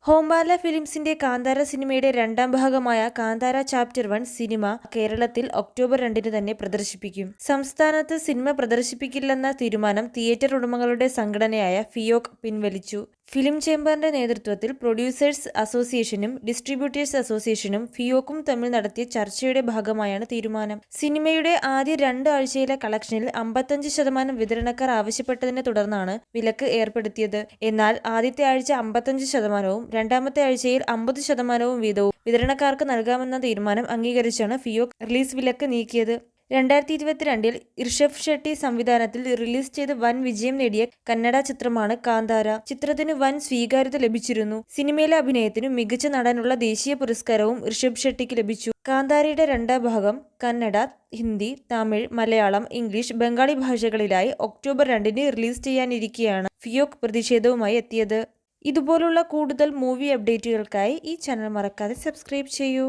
ഹോംബാല ഫിലിംസിന്റെ കാന്താര സിനിമയുടെ രണ്ടാം ഭാഗമായ കാന്താര ചാപ്റ്റർ 1 സിനിമ കേരളത്തിൽ ഒക്ടോബർ 2 തന്നെ പ്രദർശിപ്പിക്കും. സംസ്ഥാനത്ത് സിനിമ പ്രദർശിപ്പിക്കില്ലെന്ന തീരുമാനം തിയേറ്റർ ഉടമകളുടെ സംഘടനയായ ഫിയോക് പിൻവലിച്ചു. ഫിലിം ചേംബറിന്റെ നേതൃത്വത്തിൽ പ്രൊഡ്യൂസേഴ്സ് അസോസിയേഷനും ഡിസ്ട്രിബ്യൂട്ടേഴ്സ് അസോസിയേഷനും ഫിയോക്കും തമ്മിൽ നടത്തിയ ചർച്ചയുടെ ഭാഗമായാണ് തീരുമാനം. സിനിമയുടെ ആദ്യ 2 ആഴ്ചയിലെ കളക്ഷനിൽ 55% വിതരണക്കാർ ആവശ്യപ്പെട്ടതിനെ തുടർന്നാണ് വിലക്ക് ഏർപ്പെടുത്തിയത്. എന്നാൽ ആദ്യത്തെ ആഴ്ച 55%വും രണ്ടാമത്തെ ആഴ്ചയിൽ 50% വീതവും വിതരണക്കാർക്ക് നൽകാമെന്ന തീരുമാനം അംഗീകരിച്ചാണ് ഫിയോക് റിലീസ് വിലക്ക് നീക്കിയത്. 2022 ഋഷഭ് ഷെട്ടി സംവിധാനത്തിൽ റിലീസ് ചെയ്ത് വൻ വിജയം നേടിയ കന്നഡ ചിത്രമാണ് കാന്താര. ചിത്രത്തിന് വൻ സ്വീകാര്യത ലഭിച്ചിരുന്നു. സിനിമയിലെ അഭിനയത്തിനും മികച്ച നടനുള്ള ദേശീയ പുരസ്കാരവും ഋഷഭ് ഷെട്ടിക്ക് ലഭിച്ചു. കാന്താരയുടെ രണ്ടാം ഭാഗം കന്നഡ, ഹിന്ദി, തമിഴ്, മലയാളം, ഇംഗ്ലീഷ്, ബംഗാളി ഭാഷകളിലായി ഒക്ടോബർ 2 റിലീസ് ചെയ്യാനിരിക്കെയാണ് ഫിയോക് പ്രതിഷേധവുമായി എത്തിയത്. ഇതുപോലുള്ള കൂടുതൽ മൂവി അപ്ഡേറ്റുകൾക്കായി ഈ ചാനൽ മറക്കാതെ സബ്സ്ക്രൈബ് ചെയ്യൂ.